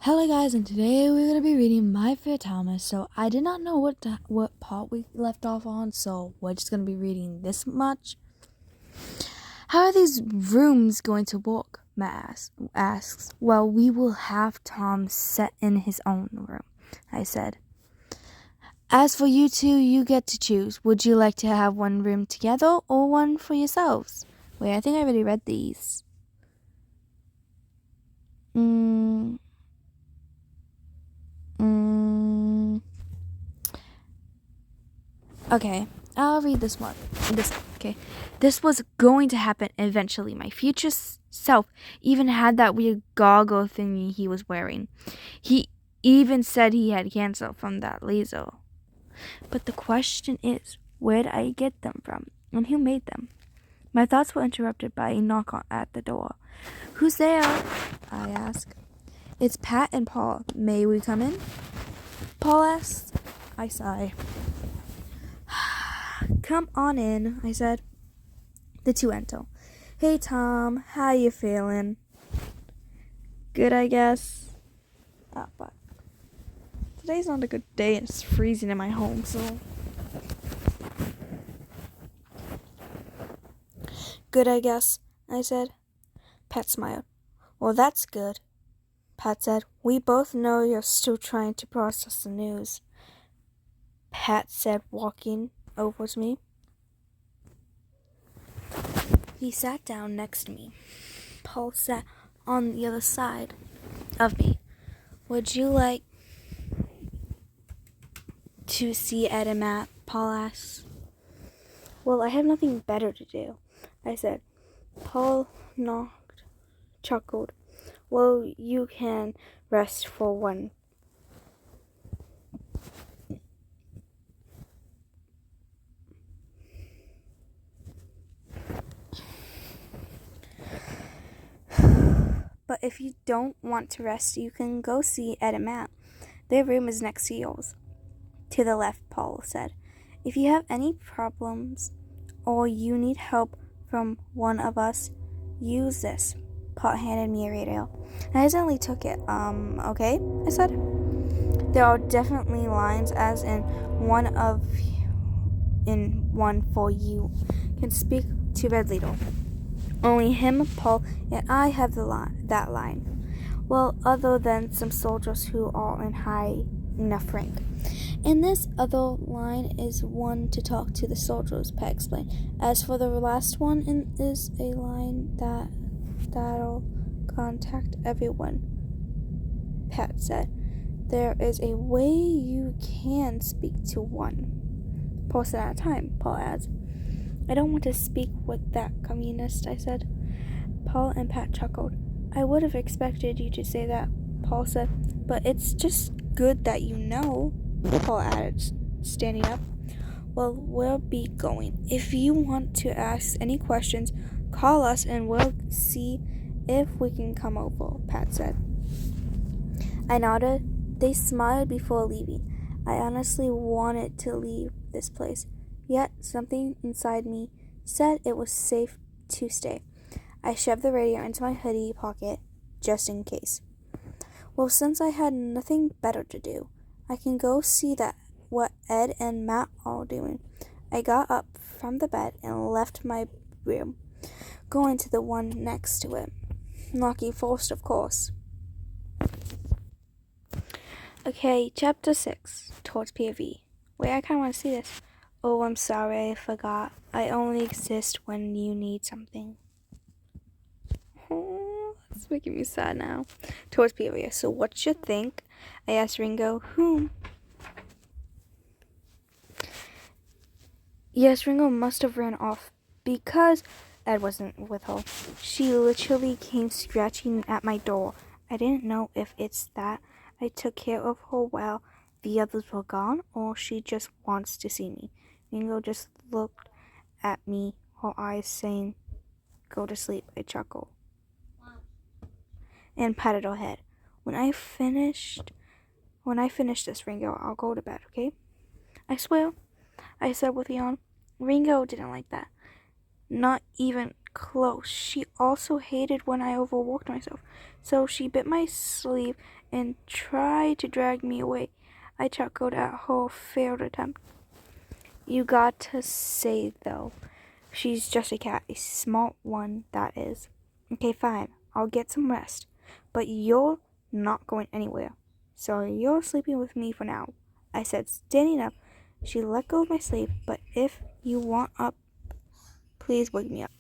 Hello guys, and today we're going to be reading My Fair Thomas. So I did not know what part we left off on, so we're just going to be reading this much. How are these rooms going to work? Matt asks. Well, we will have Tom set in his own room, I said. As for you two, you get to choose. Would you like to have one room together or one for yourselves? Wait, I think I already read these. Okay, I'll read this one. This was going to happen eventually. My future self even had that weird goggle thingy he was wearing. He even said he had cancer from that laser. But the question is, where did I get them from, and who made them? My thoughts were interrupted by a knock at the door. Who's there? I asked. It's Pat and Paul. May we come in? Paul asked. I sighed. Come on in, I said. The two enter. Hey Tom, how you feeling? Good, I guess. But today's not a good day. It's freezing in my home, so. Good, I guess, I said. Pat smiled. Well, that's good. Pat said, we both know you're still trying to process the news. Pat said, walking over to me. He sat down next to me. Paul sat on the other side of me. Would you like to see Ed and Matt? Paul asked. Well, I have nothing better to do, I said. Paul chuckled. Well, you can rest for one. But if you don't want to rest, you can go see Ed and Matt. Their room is next to yours. To the left, Paul said. If you have any problems or you need help from one of us, use this. Paul handed me a radio. I instantly took it. Okay, I said. There are definitely lines, as in one for you. Can speak to Red Leader. Only him, Paul, and I have that line. Well, other than some soldiers who are in high enough rank. And this other line is one to talk to the soldiers, Pat explained. As for the last one, it is a line that'll contact everyone, Pat said. There is a way you can speak to one person at a time, Paul adds. I don't want to speak with that communist, I said. Paul and Pat chuckled. I would have expected you to say that, Paul said, but it's just good that you know, Paul added, standing up. Well, we'll be going. If you want to ask any questions, call us and we'll see if we can come over, Pat said. I nodded. They smiled before leaving. I honestly wanted to leave this place. Yet something inside me said it was safe to stay. I shoved the radio into my hoodie pocket, just in case. Well, since I had nothing better to do, I can go see what Ed and Matt are doing. I got up from the bed and left my room, going to the one next to it, locking first, of course. Okay, chapter 6, towards POV. Wait, I kind of want to see this. Oh, I'm sorry, I forgot. I only exist when you need something. Oh, it's making me sad now. Towards POV. So what you think? I asked Ringo. Whom? Yes, Ringo must have ran off because Ed wasn't with her. She literally came scratching at my door. I didn't know if it's that I took care of her while the others were gone, or she just wants to see me. Ringo just looked at me, her eyes saying, go to sleep. I chuckled and patted her head. When I finish this, Ringo, I'll go to bed, okay? I swear, I said with a yawn. Ringo didn't like that. Not even close. She also hated when I overworked myself. So she bit my sleeve and tried to drag me away. I chuckled at her failed attempt. You got to say, though, she's just a cat, a smart one, that is. Okay, fine, I'll get some rest, but you're not going anywhere, so you're sleeping with me for now, I said, standing up. She let go of my sleeve, but if you want up, please wake me up.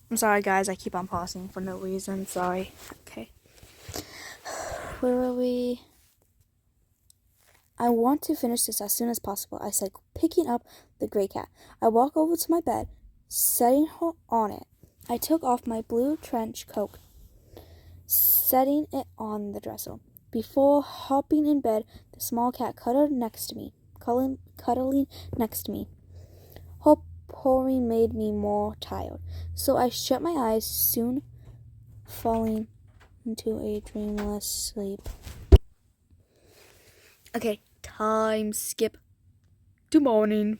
I'm sorry, guys, I keep on pausing for no reason, sorry. Okay. Where were we? I want to finish this as soon as possible, I said, picking up the gray cat. I walked over to my bed, setting her on it. I took off my blue trench coat, setting it on the dresser. Before hopping in bed, the small cat cuddled next to me, cuddling next to me. Her purring made me more tired, so I shut my eyes, soon falling into a dreamless sleep. Okay, time skip to morning.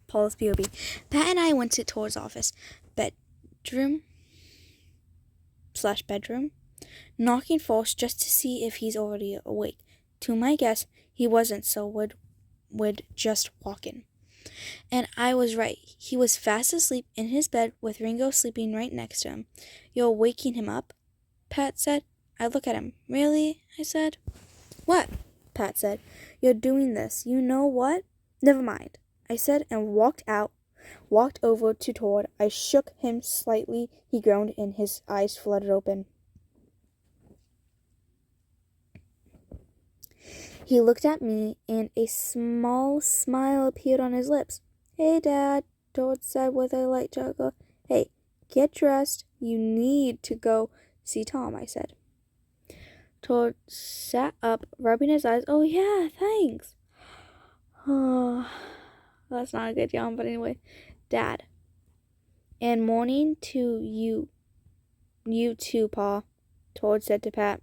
Paul's POV. Pat and I went to Tor's office, bedroom, knocking first just to see if he's already awake. To my guess, he wasn't, so would just walk in. And I was right. He was fast asleep in his bed with Ringo sleeping right next to him. You're waking him up? Pat said. I looked at him. Really? I said. What? Pat said. You're doing this. You know what? Never mind, I said, and walked over to Tor. I shook him slightly. He groaned and his eyes fluttered open. He looked at me, and a small smile appeared on his lips. Hey, Dad, Tor said with a light chuckle. Hey, get dressed. You need to go see Tom, I said. Tor sat up, rubbing his eyes. Oh, yeah, thanks. Oh, that's not a good yawn, but anyway. Dad. And morning to you. You too, Pa, Tor said to Pat.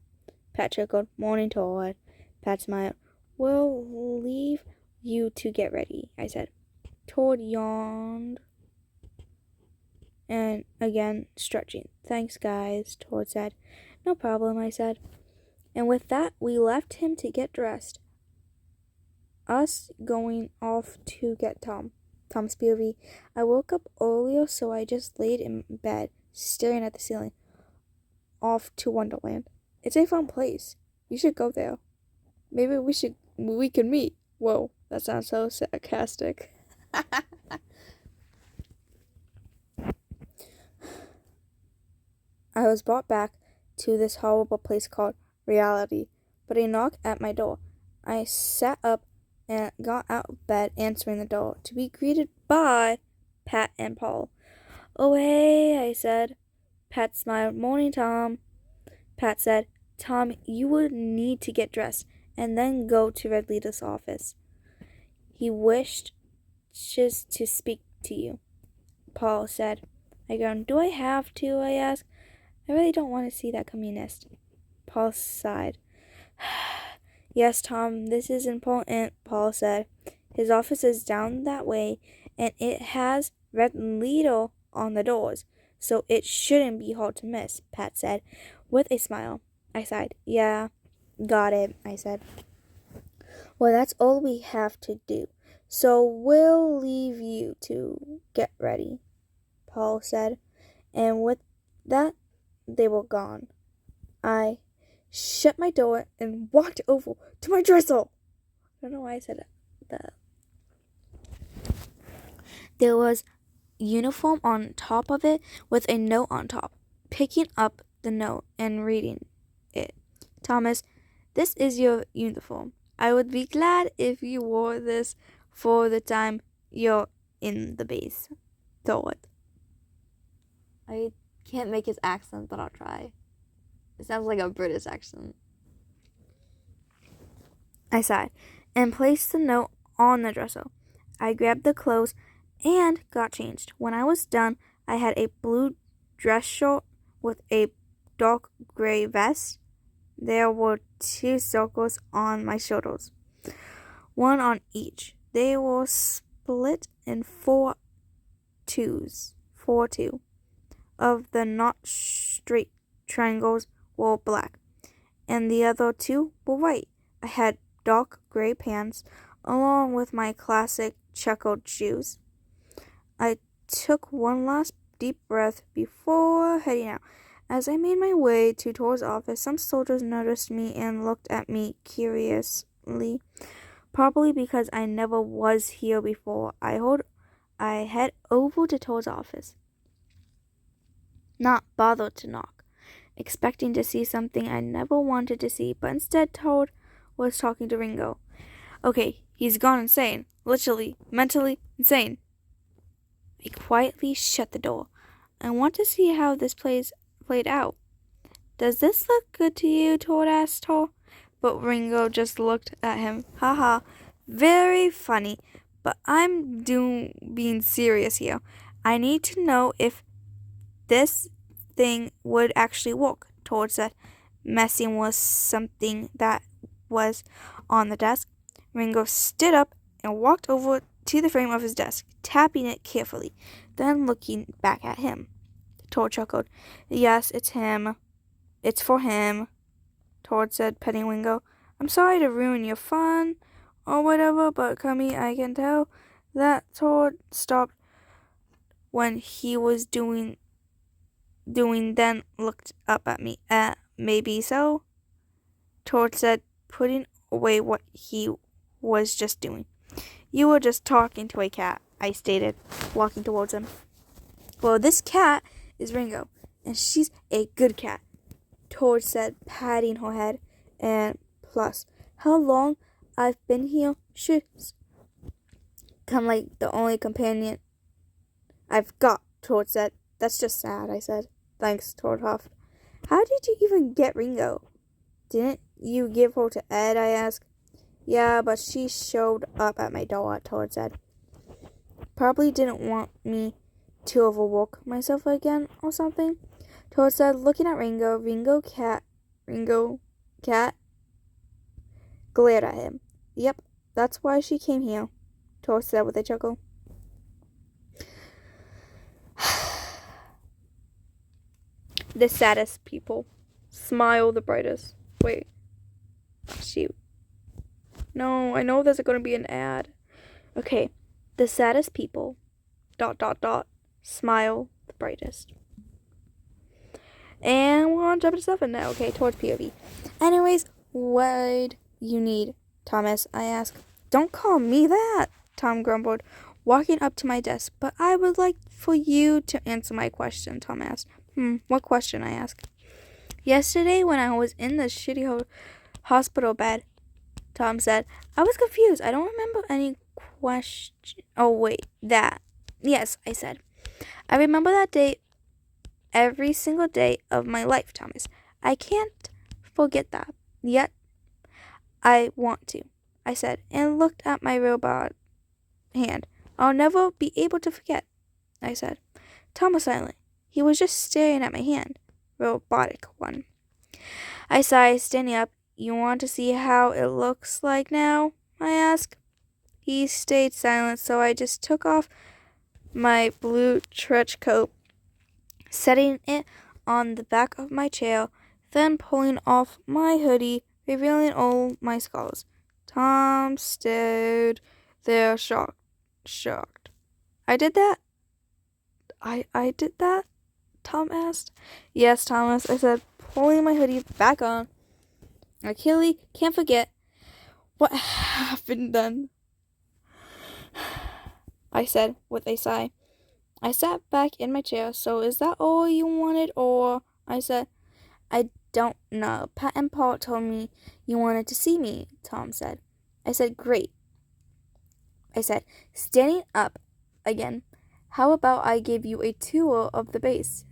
Pat chuckled. Morning, Tor. Pat smiled. We'll leave you to get ready, I said. Tor yawned and again stretching. Thanks, guys, Tor said. No problem, I said. And with that, we left him to get dressed. Us going off to get Tom. Tom's POV. I woke up earlier, so I just laid in bed, staring at the ceiling. Off to Wonderland. It's a fun place. You should go there. Maybe we can meet. Whoa, that sounds so sarcastic. I was brought back to this horrible place called reality, but a knock at my door. I sat up and got out of bed, answering the door, to be greeted by Pat and Paul. Oh, hey, I said. Pat smiled. Morning, Tom. Pat said, Tom, you would need to get dressed and then go to Red Lita's office. He wishes to speak to you, Paul said. I groaned. Do I have to? I asked. I really don't want to see that communist. Paul sighed. Yes, Tom, this is important, Paul said. His office is down that way, and it has Red Lita on the doors, so it shouldn't be hard to miss, Pat said, with a smile. I sighed. Yeah, got it, I said. Well, that's all we have to do, so we'll leave you to get ready, Paul said, and with that, they were gone. I shut my door and walked over to my dresser. I don't know why I said that. There was uniform on top of it with a note on top. Picking up the note and reading it. Thomas, this is your uniform. I would be glad if you wore this for the time you're in the base. Thought. I can't make his accent, but I'll try. It sounds like a British accent. I sighed and placed the note on the dresser. I grabbed the clothes and got changed. When I was done, I had a blue dress shirt with a dark gray vest. There were 2 circles on my shoulders, one on each. They were split in 4 twos. Of the not straight triangles were black, and the other two were white. I had dark gray pants, along with my classic checkered shoes. I took one last deep breath before heading out. As I made my way to Tor's office, some soldiers noticed me and looked at me curiously, probably because I never was here before. I head over to Tor's office, not bothered to knock, expecting to see something I never wanted to see, but instead Tor was talking to Ringo. Okay, he's gone insane. Literally, mentally insane. I quietly shut the door. I want to see how this played out. Does this look good to you? Tor asked Tor. But Ringo just looked at him. Haha, very funny. But I'm being serious here. I need to know if this thing would actually work, Tor said, messing with something that was on the desk. Ringo stood up and walked over to the frame of his desk, tapping it carefully, then looking back at him. Tor chuckled. Yes, it's him. It's for him, Tor said, petting Ringo. I'm sorry to ruin your fun or whatever, but Cummy, I can tell that Tor stopped when he was doing, then looked up at me. Maybe so, Tor said, putting away what he was just doing. You were just talking to a cat, I stated, walking towards him. Well, this cat is Ringo, and she's a good cat, Tor said, patting her head. And plus, how long I've been here should come like the only companion I've got, Tor said. That's just sad, I said. Thanks, Tor huffed. How did you even get Ringo? Didn't you give her to Ed, I asked. Yeah, but she showed up at my door, Tor said. Probably didn't want me to overwork myself again or something, Tor said, looking at Ringo. Ringo cat glared at him. Yep, that's why she came here, Tor said with a chuckle. The saddest people smile the brightest. Wait. Shoot. No, I know there's going to be an ad. Okay. The saddest people, ... smile the brightest. And we're on chapter 7 now. Okay, towards POV. Anyways, what you need, Thomas? I asked. Don't call me that, Tom grumbled, walking up to my desk. But I would like for you to answer my question, Tom asked. What question? I asked. Yesterday, when I was in the shitty hospital bed, Tom said, I was confused. I don't remember any question. Oh, wait, that. Yes, I said. I remember that day every single day of my life, Thomas. I can't forget that. Yet, I want to, I said, and looked at my robot hand. I'll never be able to forget, I said. Tom was silent. He was just staring at my hand. Robotic one. I sighed, standing up. You want to see how it looks like now? I asked. He stayed silent, so I just took off my blue trench coat, setting it on the back of my chair, then pulling off my hoodie, revealing all my scars. Tom stood there shocked. I did that? I did that? Tom asked. Yes, Thomas, I said, pulling my hoodie back on. Achilles can't forget what happened then, I said with a sigh. I sat back in my chair. So is that all you wanted, or? I said. I don't know. Pat and Paul told me you wanted to see me, Tom said. I said, great. I said, standing up again. How about I give you a tour of the base?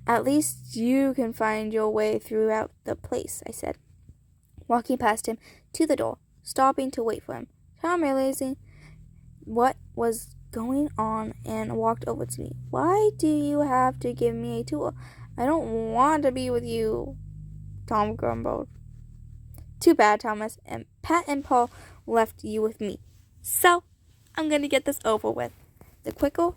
At least you can find your way throughout the place, I said, walking past him to the door, stopping to wait for him. Tom, realizing what was going on, and walked over to me. Why do you have to give me a tour? I don't want to be with you, Tom grumbled. Too bad, Thomas. And Pat and Paul left you with me. So, I'm going to get this over with. The quicker,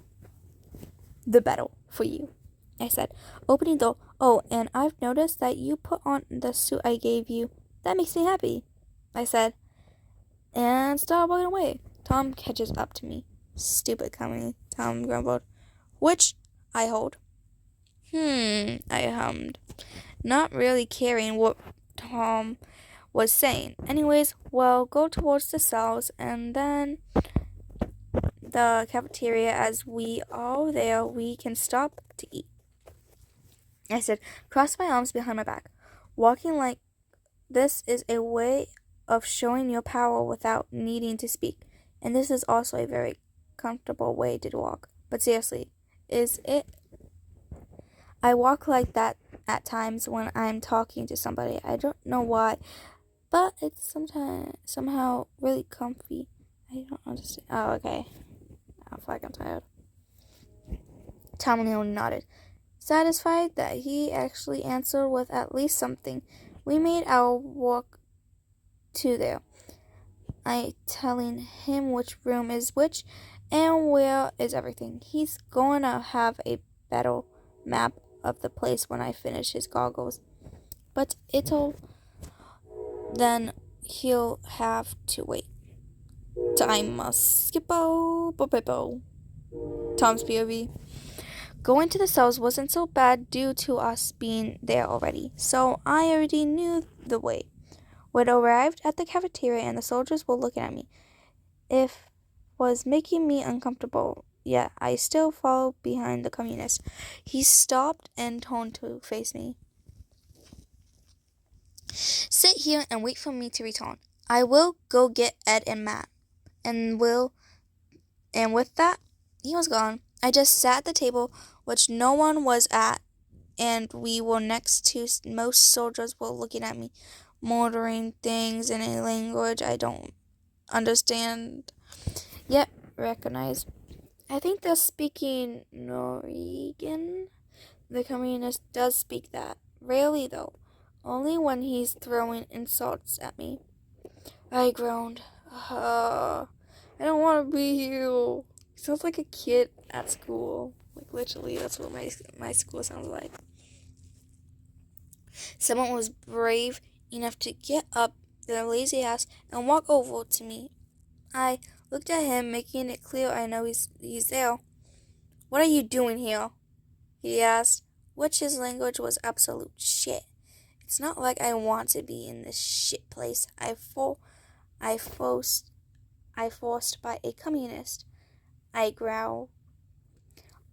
the better for you. I said, opening the door. Oh, and I've noticed that you put on the suit I gave you. That makes me happy, I said, and started walking away. Tom catches up to me. Stupid company, Tom grumbled. Which I hold. I hummed, not really caring what Tom was saying. Anyways, well, go towards the cells and then the cafeteria. As we are there, we can stop to eat. I said, cross my arms behind my back. Walking like this is a way of showing your power without needing to speak. And this is also a very comfortable way to walk. But seriously, is it? I walk like that at times when I'm talking to somebody. I don't know why, but it's somehow really comfy. I don't understand. Oh, okay. I feel like I'm tired. Tom O'Neill nodded, satisfied that he actually answered with at least something. We made our walk to there. I telling him which room is which and where is everything. He's going to have a better map of the place when I finish his goggles. But then he'll have to wait. Time skippo. Tom's POV. Going to the cells wasn't so bad due to us being there already, so I already knew the way. We'd arrived at the cafeteria and the soldiers were looking at me. It was making me uncomfortable, yet I still followed behind the communist. He stopped and turned to face me. Sit here and wait for me to return. I will go get Ed and Matt. And with that, he was gone. I just sat at the table, which no one was at, and we were next to most soldiers were looking at me, muttering things in a language I don't understand, yet recognize. I think they're speaking Norwegian. The communist does speak that. Rarely, though. Only when he's throwing insults at me. I groaned. I don't want to be here. He sounds like a kid at school. Like, literally, that's what my school sounds like. Someone was brave enough to get up their lazy ass and walk over to me. I looked at him, making it clear I know he's there. What are you doing here? He asked, which his language was absolute shit. It's not like I want to be in this shit place. I forced by a communist. I growled.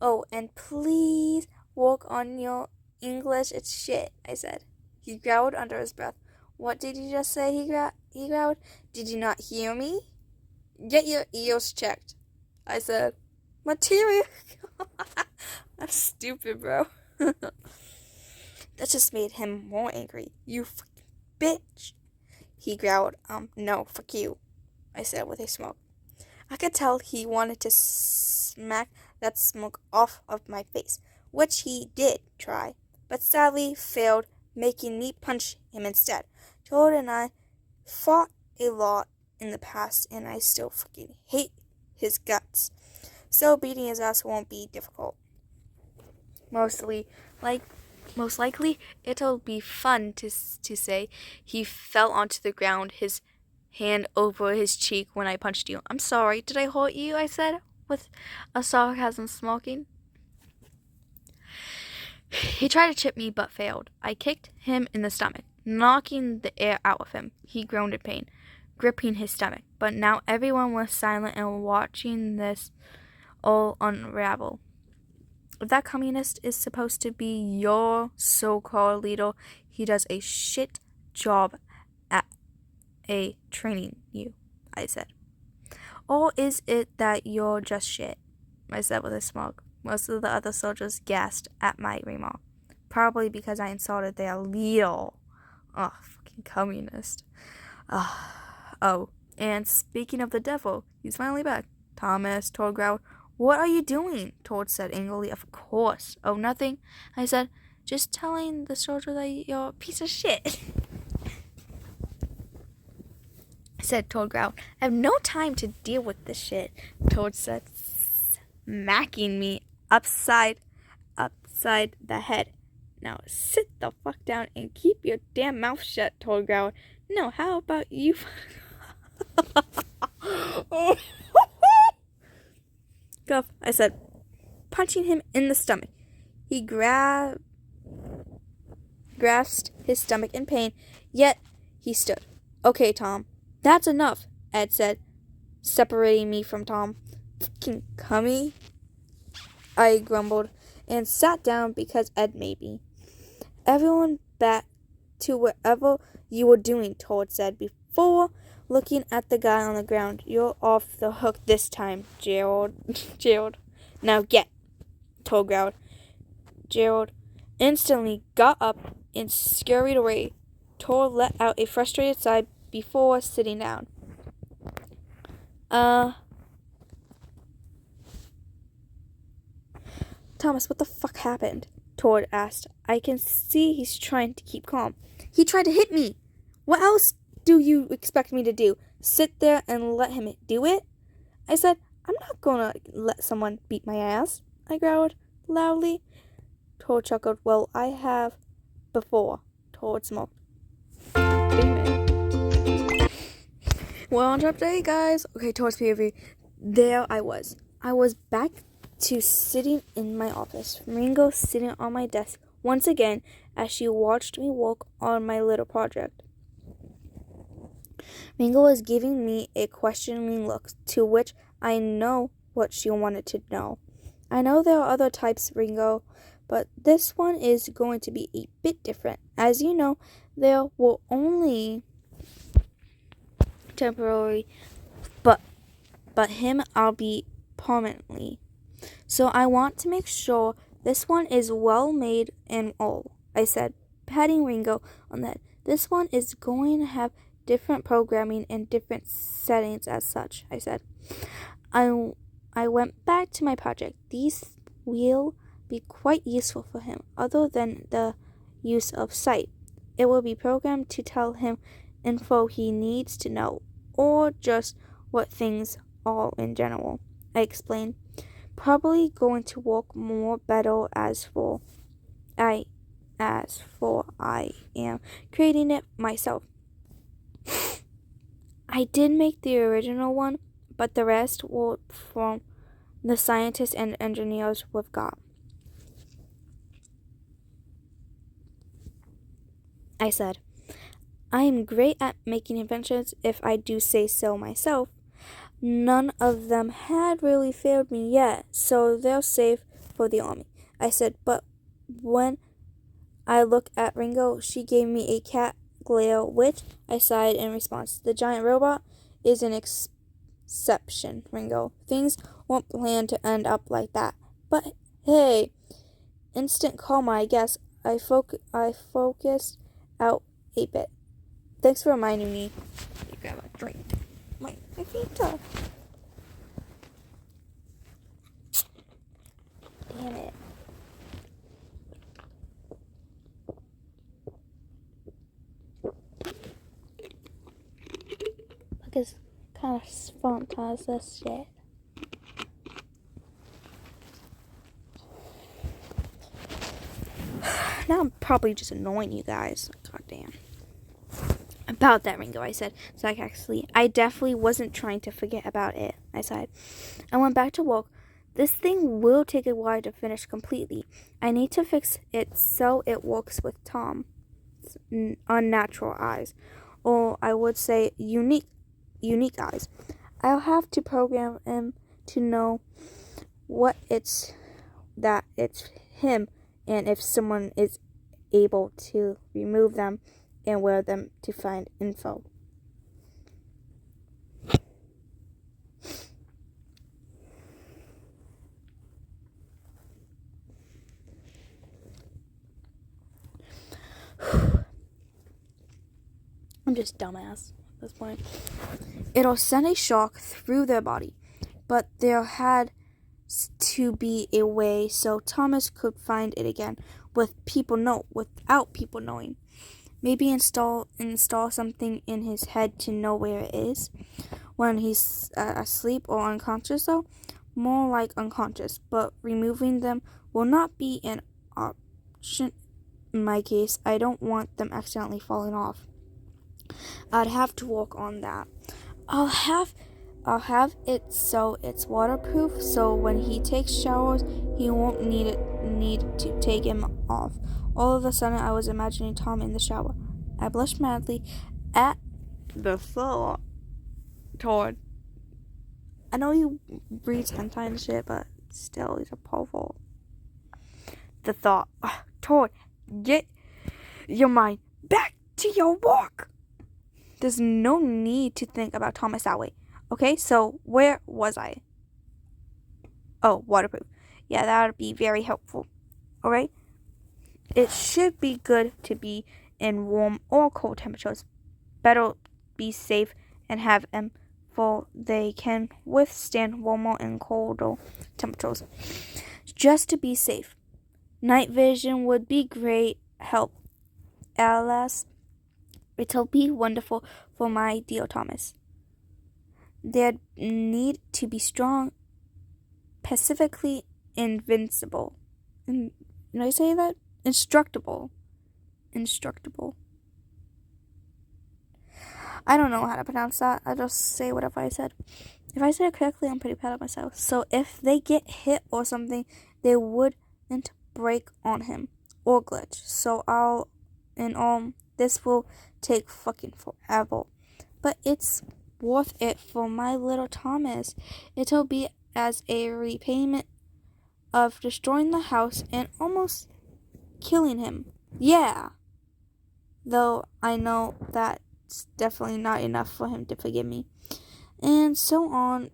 Oh, and please work on your English. It's shit, I said. He growled under his breath. What did you just say? He growled. Did you not hear me? Get your ears checked, I said. Material. I'm stupid, bro. That just made him more angry. You fucking bitch. He growled. No, fuck you, I said with a smirk. I could tell he wanted to smack that smoke off of my face, which he did try, but sadly failed, making me punch him instead. Toad and I fought a lot in the past, and I still fucking hate his guts. So beating his ass won't be difficult. Most likely, it'll be fun to say he fell onto the ground, his hand over his cheek when I punched you. I'm sorry, did I hurt you? I said, with a sarcasm smirking. He tried to chip me but failed. I kicked him in the stomach, knocking the air out of him. He groaned in pain, gripping his stomach. But now everyone was silent and watching this all unravel. If that communist is supposed to be your so-called leader, he does a shit job at training you, I said. Or is it that you're just shit? I said with a smirk. Most of the other soldiers gasped at my remark, probably because I insulted their leader. Oh, fucking communist. Oh, and speaking of the devil, he's finally back. Thomas, Toad growled. What are you doing? Toad said angrily. Of course. Oh, nothing, I said. Just telling the soldier that you're a piece of shit. Said Toad growled. I have no time to deal with this shit, Toad said, smacking me upside inside the head. Now sit the fuck down and keep your damn mouth shut, Toad growled. No, how about you? Guff, I said, punching him in the stomach. He grasped his stomach in pain, yet he stood. Okay, Tom, that's enough, Ed said, separating me from Tom. Fucking cummy, I grumbled, and sat down because Ed made me. Everyone back to whatever you were doing, Toad said, before looking at the guy on the ground. You're off the hook this time, Gerald. Gerald. Now get, Toad growled. Gerald instantly got up and scurried away. Toad let out a frustrated sigh before sitting down. Thomas, what the fuck happened? Toad asked. I can see he's trying to keep calm. He tried to hit me. What else do you expect me to do? Sit there and let him do it? I said, I'm not gonna let someone beat my ass, I growled loudly. Toad chuckled. Well, I have before. Toad smoked. Well, on top today, guys. Okay, Toad's POV. There I was. I was back to sitting in my office. Ringo sitting on my desk once again as she watched me work on my little project. Ringo was giving me a questioning look, to which I know what she wanted to know. I know there are other types, Ringo, but this one is going to be a bit different. As you know, there will only temporary, but him I'll be permanently. So I want to make sure this one is well made and all, I said, patting Ringo on the head. This one is going to have different programming and different settings as such, I said. I went back to my project. These will be quite useful for him, other than the use of sight. It will be programmed to tell him info he needs to know, or just what things are in general, I explained. Probably going to work more better as for I am creating it myself. I did make the original one, but the rest were from the scientists and engineers we've got. I said, I am great at making inventions if I do say so myself. None of them had really failed me yet, so they're safe for the army. I said, but when I looked at Ringo, she gave me a cat glare, which I sighed in response. The giant robot is an exception, Ringo. Things weren't planned to end up like that. But hey, instant karma, I guess. I focused out a bit. Thanks for reminding me to grab a drink. My feet are... Damn it. Look, it's kind of spontaneous, this shit. Now I'm probably just annoying you guys. God damn. About that, Ringo, I said sarcastically. I definitely wasn't trying to forget about it, I sighed. I went back to work. This thing will take a while to finish completely. I need to fix it so it works with Tom's unnatural eyes. Or I would say unique eyes. I'll have to program him to know that it's him, and if someone is able to remove them and wear them to find info. I'm just dumbass at this point. It'll send a shock through their body, but there had to be a way so Thomas could find it again without people knowing. Maybe install something in his head to know where it is when he's asleep or unconscious, though. More like unconscious, but removing them will not be an in my case, I don't want them accidentally falling off. I'd have to work on that. I'll have it so it's waterproof, so when he takes showers, he won't need to take him off. All of a sudden, I was imagining Tom in the shower. I blushed madly at the thought. Todd. I know he reads hentai and shit, but still, he's a powerful. The thought, Todd, get your mind back to your work. There's no need to think about Thomas that way. Okay, so where was I? Oh, waterproof. Yeah, that would be very helpful. Alright? It should be good to be in warm or cold temperatures. Better be safe and have them, for they can withstand warmer and colder temperatures. Just to be safe. Night vision would be great help. Alas, it'll be wonderful for my dear Thomas. There'd need to be strong, specifically invincible. Did I say that? Instructable. I don't know how to pronounce that. I just say whatever I said. If I said it correctly, I'm pretty proud of myself. So if they get hit or something, they wouldn't break on him or glitch. So this will take fucking forever. But it's worth it for my little Thomas. It'll be as a repayment of destroying the house and almost killing him. Yeah. Though I know that's definitely not enough for him to forgive me. And so on.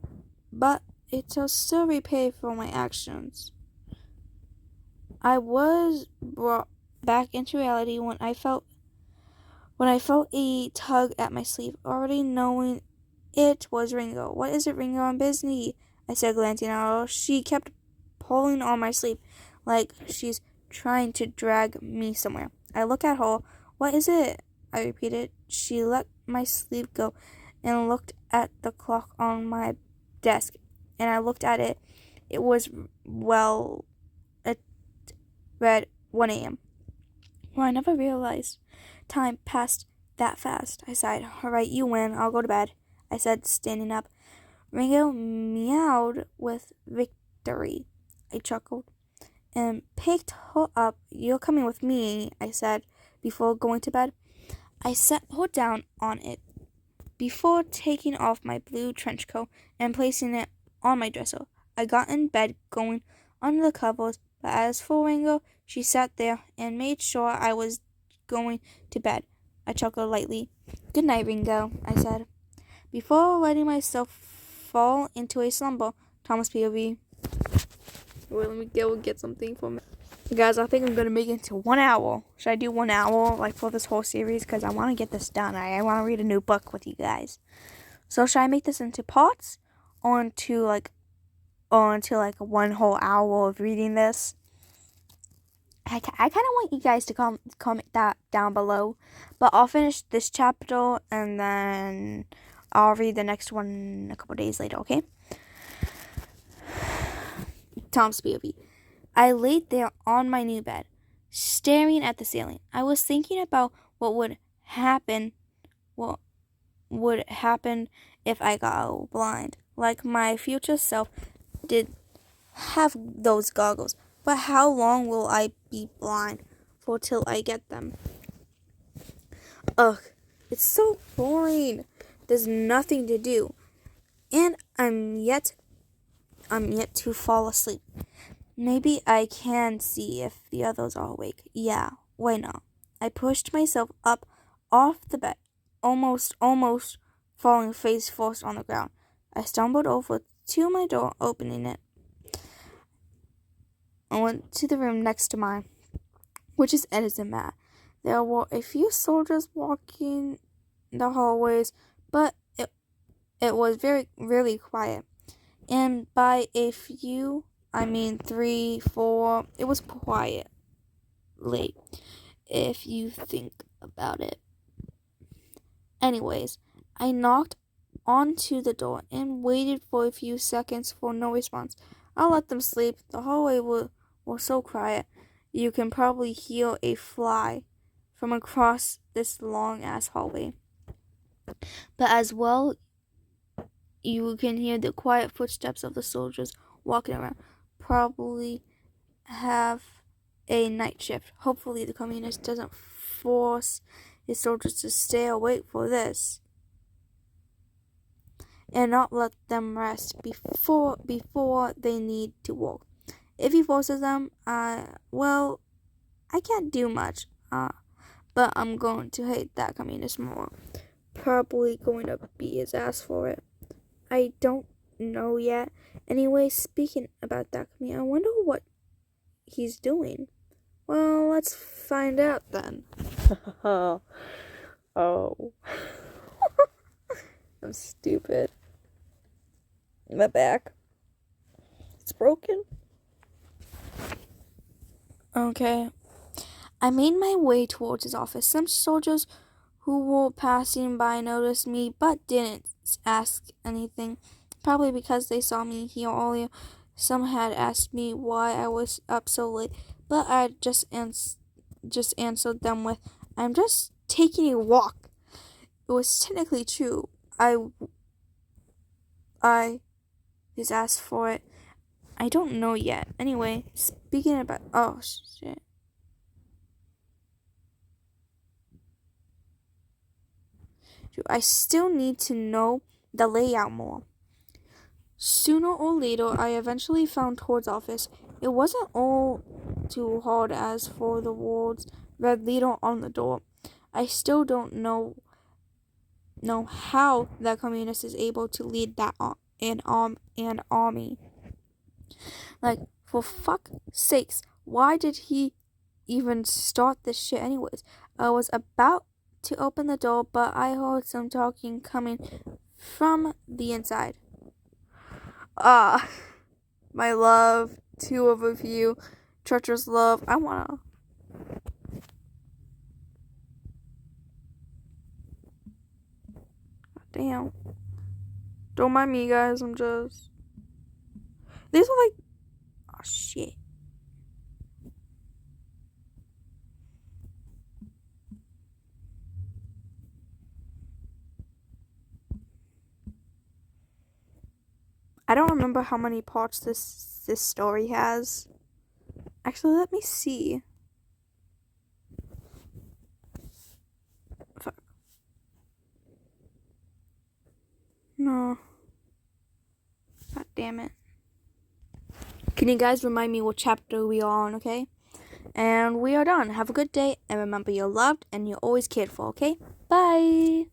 But it'll still repay for my actions. I was brought back into reality when I felt a tug at my sleeve, already knowing it was Ringo. What is it, Ringo? I'm busy, I said, glancing at her. She kept pulling on my sleeve like she's trying to drag me somewhere. I look at her. What is it? I repeated. She let my sleeve go and looked at the clock on my desk, and I looked at it. It was, it read 1 a.m. Well, I never realized time passed that fast. I sighed. All right, you win. I'll go to bed, I said, standing up. Ringo meowed with victory. I chuckled and picked her up. You're coming with me, I said, before going to bed. I set her down on it before taking off my blue trench coat and placing it on my dresser. I got in bed, going under the covers, but as for Ringo, she sat there and made sure I was going to bed. I chuckled lightly. Good night, Ringo, I said, before letting myself fall into a slumber. Thomas POV. Wait, let me go get something for me. Guys, I think I'm going to make it into 1 hour. Should I do 1 hour, like, for this whole series? Because I want to get this done. I want to read a new book with you guys. So, should I make this into parts? Or into, like, 1 whole hour of reading this? I kind of want you guys to comment that down below. But I'll finish this chapter, and then I'll read the next one a couple days later, okay? Tom's POV. I laid there on my new bed, staring at the ceiling. I was thinking about what would happen if I got blind. Like my future self did have those goggles. But how long will I be blind for till I get them? Ugh, it's so boring. There's nothing to do. And I'm yet to fall asleep. Maybe I can see if the others are awake. Yeah, why not? I pushed myself up off the bed, almost falling face first on the ground. I stumbled over to my door, opening it. I went to the room next to mine, which is Ed's and Matt. There were a few soldiers walking the hallways, but it was really quiet. And by a few, I mean 3, 4, it was quiet. Late, if you think about it. Anyways, I knocked onto the door and waited for a few seconds for no response. I let them sleep. The hallway was so quiet. you can probably hear a fly from across this long ass hallway. But as well, you can hear the quiet footsteps of the soldiers walking around. Probably have a night shift. Hopefully the communist doesn't force his soldiers to stay awake for this and not let them rest before they need to work. If he forces them, well, I can't do much. But I'm going to hate that communist more. Probably going to beat his ass for it. I don't know yet. Anyway, speaking about that communist, I wonder what he's doing. Well, let's find out then. Oh. I'm stupid. My back. It's broken. Okay. I made my way towards his office. Some soldiers who were passing by noticed me but didn't ask anything. Probably because they saw me here earlier. Some had asked me why I was up so late, but I just answered them with, "I'm just taking a walk." It was technically true. I just asked for it. I don't know yet. Anyway, speaking about... Oh, shit. I still need to know the layout more. Sooner or later, I eventually found Toad's office. It wasn't all too hard as for the words "Red Leader" on the door. I still don't know how that communist is able to lead that an army. Like, for fuck's sakes, why did he even start this shit anyways? I was about to open the door, but I heard some talking coming from the inside. My love, two of you, treacherous love, I wanna... Damn. Don't mind me, guys, I'm just... These are like... Oh, shit. I don't remember how many parts this story has. Actually, let me see. Fuck. No. God damn it. Can you guys remind me what chapter we are on, okay? And we are done. Have a good day, and remember you're loved and you're always cared for, okay? Bye!